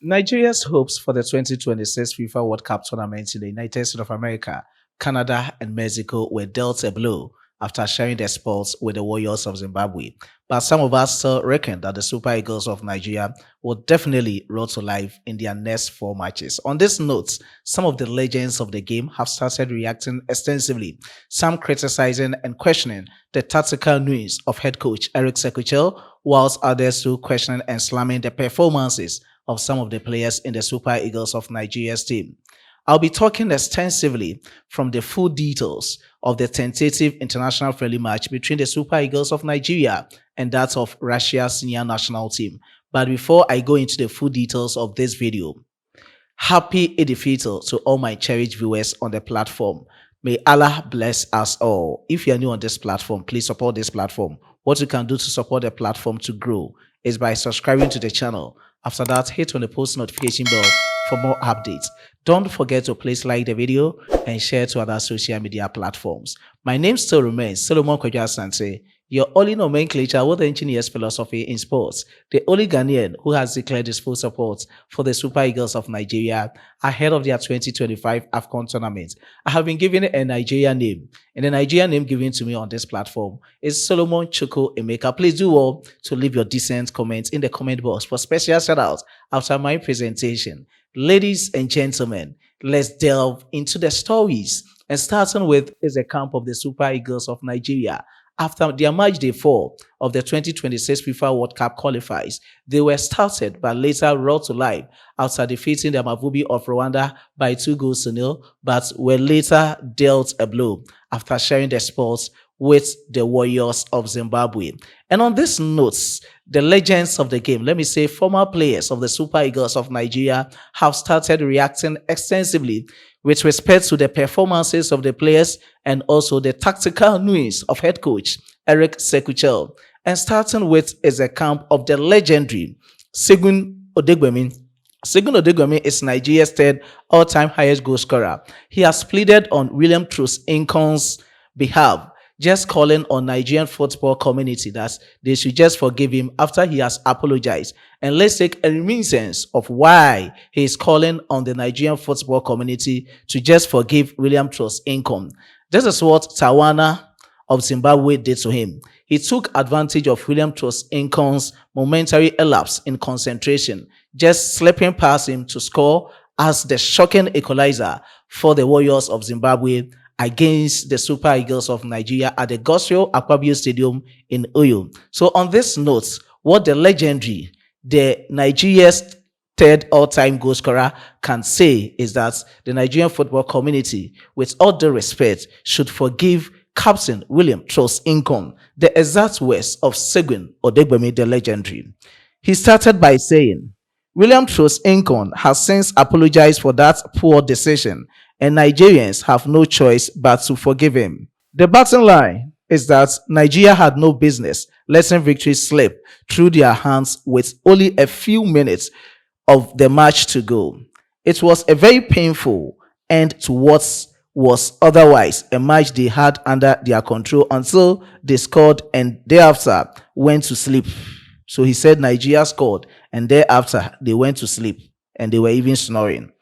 Nigeria's hopes for the 2026 FIFA World Cup tournament in the United States of America, Canada, and Mexico were dealt a blow after sharing their spots with the Warriors of Zimbabwe. But some of us still reckon that the Super Eagles of Nigeria will definitely roll to life in their next four matches. On this note, some of the legends of the game have started reacting extensively, some criticizing and questioning the tactical news of head coach Eric Sekuchel, whilst others still questioning and slamming the performances of some of the players in the Super Eagles of Nigeria's team. I'll be talking extensively from the full details of the tentative international friendly match between the Super Eagles of Nigeria and that of Russia's senior national team. But before I go into the full details of this video, happy Eid al-Fitr to all my cherished viewers on the platform. May Allah bless us all. If you're new on this platform, please support this platform. What you can do to support the platform to grow is by subscribing to the channel. After that, hit on the post notification bell for more updates. Don't forget to please like the video and share to other social media platforms. My name still remains Solomon Kwadwo Asante, your only nomenclature with engineer's philosophy in sports, the only Ghanaian who has declared his full support for the Super Eagles of Nigeria ahead of their 2025 AFCON tournament. I have been given a Nigerian name, and the Nigerian name given to me on this platform is Solomon Chukwu Emeka. Please do well to leave your decent comments in the comment box for special shout-outs after my presentation. Ladies and gentlemen, let's delve into the stories, and starting with is the camp of the Super Eagles of Nigeria. After their match day 4 of the 2026 FIFA World Cup qualifiers, they were started but later rolled to life after defeating the Amavubi of Rwanda by 2-0, but were later dealt a blow after sharing their spots with the Warriors of Zimbabwe. And on this note, the legends of the game, let me say former players of the Super Eagles of Nigeria, have started reacting extensively with respect to the performances of the players and also the tactical news of head coach Eric Sekuchel. And starting with is a camp of the legendary Segun Odgbami. Segun Odgbami is Nigeria's third all-time highest goal scorer. He has pleaded on William Troost-Nkon's behalf, just calling on Nigerian football community that they should just forgive him after he has apologized. And let's take a reminiscence of why he is calling on the Nigerian football community to just forgive William Troost-Nkon. This is what Tawana of Zimbabwe did to him. He took advantage of William Troost-Nkon's momentary elapse in concentration, just slipping past him to score as the shocking equalizer for the Warriors of Zimbabwe against the Super Eagles of Nigeria at the Godswill Akpabio Stadium in Uyo. So on this note, what the legendary, the Nigeria's third all-time goal scorer can say is that the Nigerian football community, with all due respect, should forgive Captain William Troost-Nkon. The exact words of Segun Odgbami, the legendary. He started by saying, William Troost-Nkon has since apologized for that poor decision, and Nigerians have no choice but to forgive him. The bottom line is that Nigeria had no business letting victory slip through their hands with only a few minutes of the match to go. It was a very painful end to what was otherwise a match they had under their control until they scored and thereafter went to sleep. So he said Nigeria scored and thereafter they went to sleep and they were even snoring.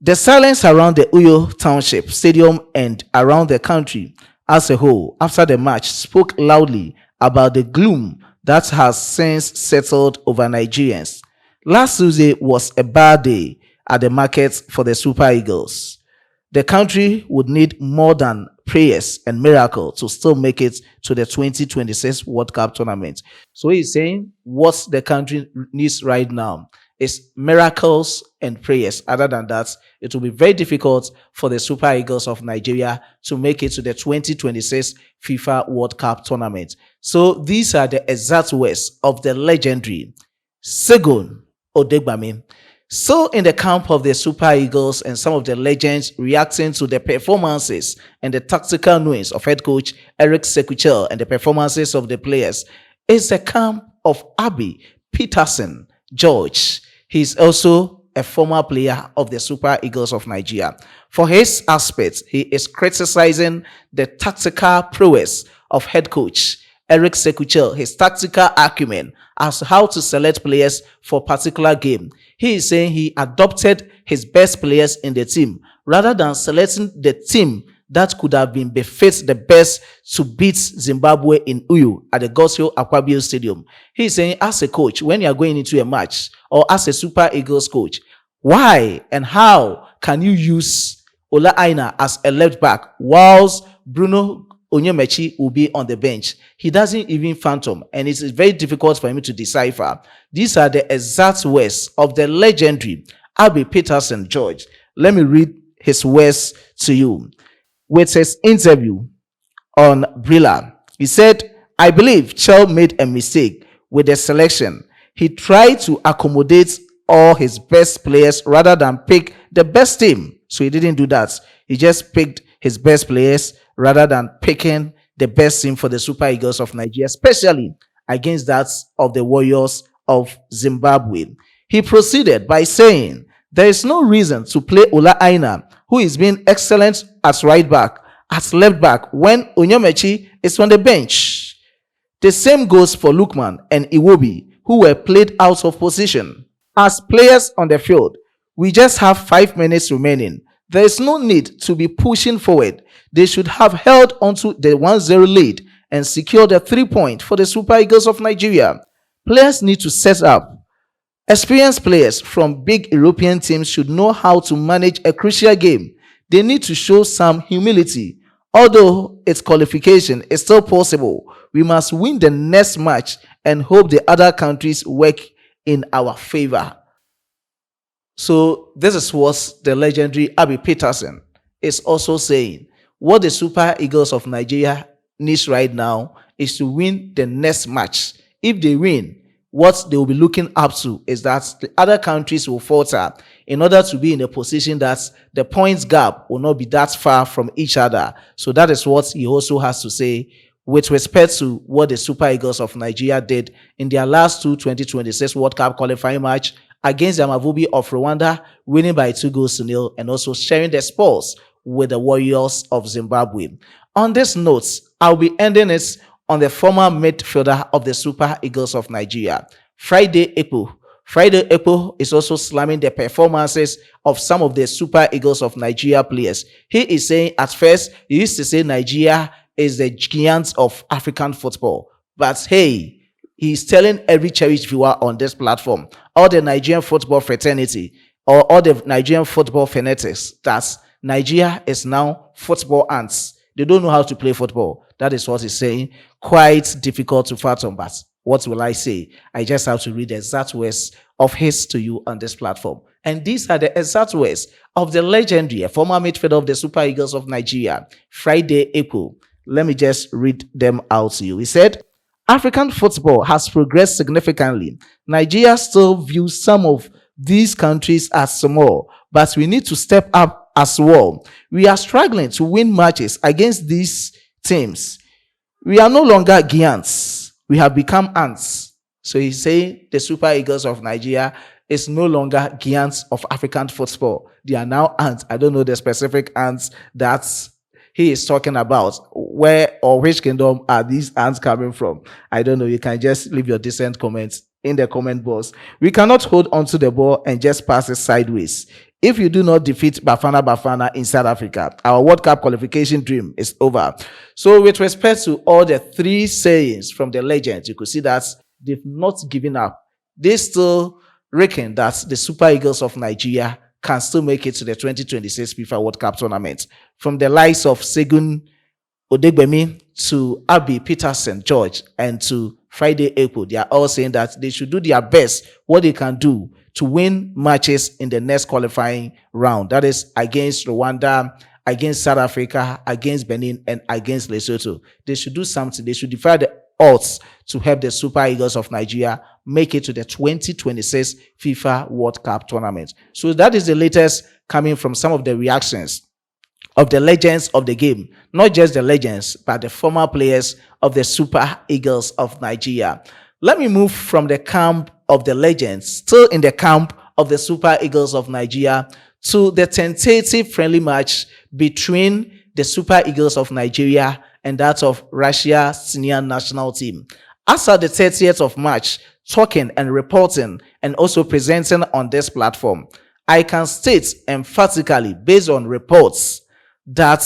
The silence around the Uyo Township Stadium and around the country as a whole after the match spoke loudly about the gloom that has since settled over Nigerians. Last Tuesday was a bad day at the market for the Super Eagles. The country would need more than prayers and miracles to still make it to the 2026 World Cup tournament. So he's saying what the country needs right now is miracles and prayers. Other than that, it will be very difficult for the Super Eagles of Nigeria to make it to the 2026 FIFA World Cup tournament. So these are the exact words of the legendary Segun Odgbami. So in the camp of the Super Eagles and some of the legends reacting to the performances and the tactical news of head coach Eric Sekuchel and the performances of the players is the camp of Abi Peterson George. He's also a former player of the Super Eagles of Nigeria. For his aspect, he is criticizing the tactical prowess of head coach Eric Sekuchel his tactical acumen as how to select players for particular game. He is saying he adopted his best players in the team rather than selecting the team that could have been befit the best to beat Zimbabwe in Uyo at the Gosio Aquabio Stadium. He is saying, as a coach, when you are going into a match or as a Super Eagles coach, why and how can you use Ola Aina as a left back whilst Bruno Onyemechi will be on the bench? He doesn't even phantom, and it is very difficult for him to decipher. These are the exact words of the legendary Abby Peterson George. Let me read his words to you. With his interview on Brilla, he said, I believe Chelle made a mistake with the selection. He tried to accommodate all his best players rather than pick the best team. So he didn't do that. He just picked his best players rather than picking the best team for the Super Eagles of Nigeria, especially against that of the Warriors of Zimbabwe. He proceeded by saying, there is no reason to play Ola Aina, who is being excellent at right back, at left back, when Onyemechi is on the bench. The same goes for Lukman and Iwobi, who were played out of position. As players on the field, we just have 5 minutes remaining. There is no need to be pushing forward. They should have held onto the 1-0 lead and secured the 3 point for the Super Eagles of Nigeria. Players need to set up. Experienced players from big European teams should know how to manage a crucial game. They need to show some humility. Although its qualification is still possible, we must win the next match and hope the other countries work in our favor. So this is what the legendary Abby Peterson is also saying. What the Super Eagles of Nigeria needs right now is to win the next match. If they win, what they will be looking up to is that the other countries will falter in order to be in a position that the points gap will not be that far from each other. So that is what he also has to say with respect to what the Super Eagles of Nigeria did in their last two 2026 World Cup qualifying match against the Amavubi of Rwanda, winning by 2-0, and also sharing the spoils with the Warriors of Zimbabwe. On this note, I'll be ending it on the former midfielder of the Super Eagles of Nigeria, Friday Ekpo. Friday Ekpo is also slamming the performances of some of the Super Eagles of Nigeria players. He is saying, at first, he used to say Nigeria is the giant of African football. But hey, he's telling every cherished viewer on this platform, all the Nigerian football fraternity, or all the Nigerian football fanatics, that Nigeria is now football ants. They don't know how to play football. That is what he's saying. Quite difficult to fathom, but what will I say? I just have to read the exact words of his to you on this platform. And these are the exact words of the legendary former midfielder of the Super Eagles of Nigeria, Friday Ekpo. Let me just read them out to you. He said, African football has progressed significantly. Nigeria still views some of these countries as small, but we need to step up as well. We are struggling to win matches against these teams. We are no longer giants. We have become ants. So he's saying the Super Eagles of Nigeria is no longer giants of African football. They are now ants. I don't know the specific ants that he is talking about. Where or which kingdom are these ants coming from? I don't know. You can just leave your decent comments in the comment box. We cannot hold onto the ball and just pass it sideways. If you do not defeat Bafana in South Africa, our World Cup qualification dream is over. So with respect to all the three sayings from the legends, you could see that they've not given up. They still reckon that the Super Eagles of Nigeria can still make it to the 2026 FIFA World Cup tournament. From the likes of Segun Odgbami to Abby Peterson George and to Friday Ekpo, they are all saying that they should do their best, what they can do to win matches in the next qualifying round. That is against Rwanda, against South Africa, against Benin, and against Lesotho. They should do something. They should defy the odds to help the Super Eagles of Nigeria make it to the 2026 FIFA World Cup tournament. So that is the latest coming from some of the reactions of the legends of the game. Not just the legends, but the former players of the Super Eagles of Nigeria. Let me move from the camp of the legends, still in the camp of the Super Eagles of Nigeria, to the tentative friendly match between the Super Eagles of Nigeria and that of Russia senior national team. As at the 30th of March, talking and reporting and also presenting on this platform, I can state emphatically, based on reports, that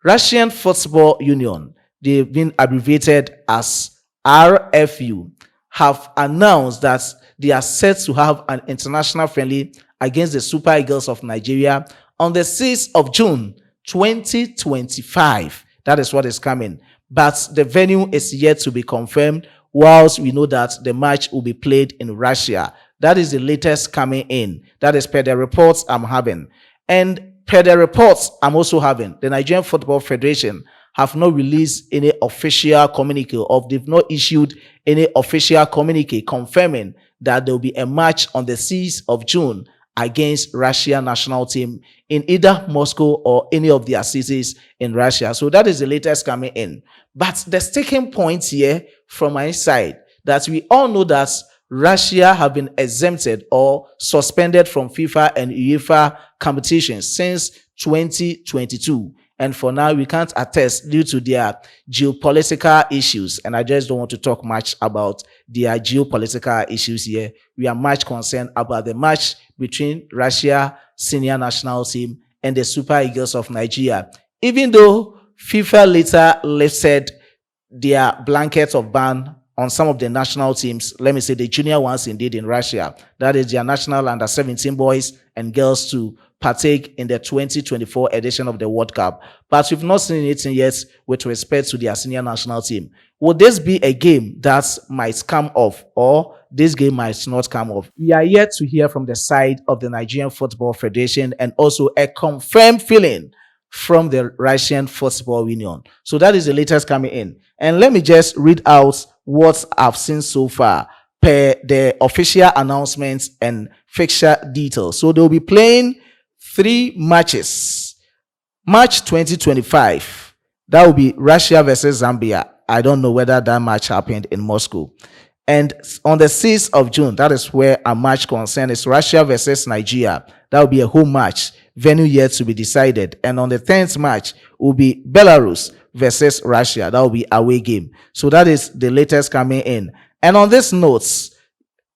Russian Football Union, they've been abbreviated as RFU, have announced that they are set to have an international friendly against the Super Eagles of Nigeria on the 6th of June 2025. That is what is coming. But the venue is yet to be confirmed, whilst we know that the match will be played in Russia. That is the latest coming in. That is per the reports I'm having. And per the reports I'm also having, the Nigerian Football Federation have not released any official communique, or they've not issued any official communique confirming that there will be a match on the 6th of June against Russia national team in either Moscow or any of their cities in Russia. So that is the latest coming in. But the sticking point here from my side, that we all know that Russia have been exempted or suspended from FIFA and UEFA competitions since 2022. And for now, we can't attest due to their geopolitical issues. And I just don't want to talk much about their geopolitical issues here. We are much concerned about the match between Russia senior national team and the Super Eagles of Nigeria. Even though FIFA later lifted their blanket of ban on some of the national teams, let me say the junior ones indeed in Russia, that is their national under 17 boys and girls to partake in the 2024 edition of the World Cup. But we've not seen anything yet with respect to their senior national team. Would this be a game that might come off, or this game might not come off? We are yet to hear from the side of the Nigerian Football Federation, and also a confirmed feeling from the Russian Football Union. So that is the latest coming in. And let me just read out what I've seen so far per the official announcements and fixture details. So they'll be playing 3 matches. March 2025, that will be Russia versus Zambia. I don't know whether that match happened in Moscow. And on the 6th of June, that is where a match concern is Russia versus Nigeria. That will be a home match, venue yet to be decided. And on the 10th match will be Belarus versus Russia. That will be away game. So that is the latest coming in. And on this notes,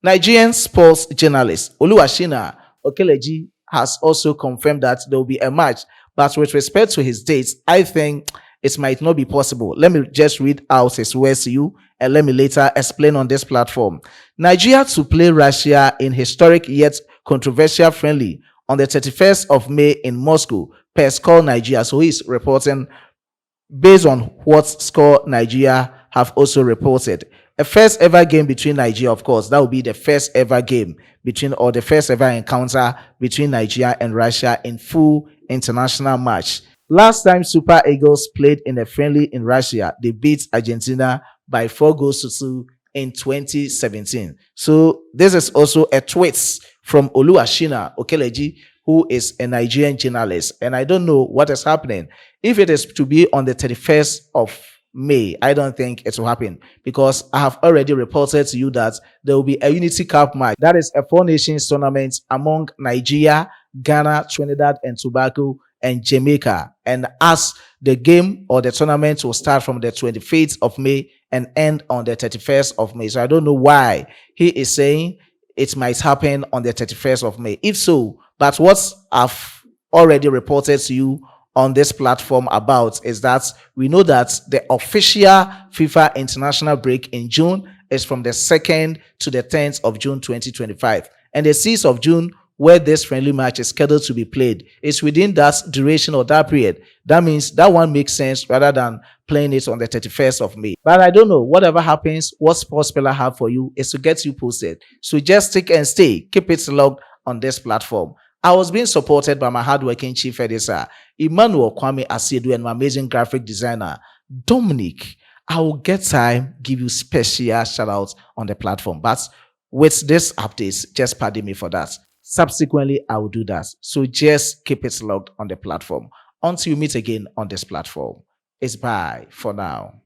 Nigerian sports journalist Oluwashina Okeleji has also confirmed that there will be a match, but with respect to his dates, I think it might not be possible. Let me just read out his words to you, and let me later explain on this platform. Nigeria to play Russia in historic yet controversial friendly on the 31st of May in Moscow per Score Nigeria. So he's reporting based on what Score Nigeria have also reported. A first ever game between Nigeria, of course, that will be the first ever game between, or the first ever encounter between Nigeria and Russia in full international match. Last time Super Eagles played in a friendly in Russia, they beat Argentina by 4-2 in 2017. So this is also a tweet from Oluwashina Okeleji, who is a Nigerian journalist. And I don't know what is happening. If it is to be on the 31st of May, I don't think it will happen, because I have already reported to you that there will be a Unity Cup match. That is a 4 nations tournament among Nigeria, Ghana, Trinidad and Tobago, and Jamaica. And as the game or the tournament will start from the 25th of May and end on the 31st of May. So I don't know why he is saying it might happen on the 31st of May. If so, but what I've already reported to you on this platform about is that we know that the official FIFA international break in June is from the 2nd to the 10th of June 2025. And the 6th of June, where this friendly match is scheduled to be played, is within that duration or that period. That means that one makes sense rather than playing it on the 31st of May. But I don't know, whatever happens, what Sports Pillar have for you is to get you posted. So just stick and stay, keep it logged on this platform. I was being supported by my hardworking chief editor, Emmanuel Kwame Asiedu, and my amazing graphic designer, Dominic. I will get time, give you special shout outs on the platform. But with this updates, just pardon me for that. Subsequently, I will do that. So just keep it logged on the platform. Until you meet again on this platform, it's bye for now.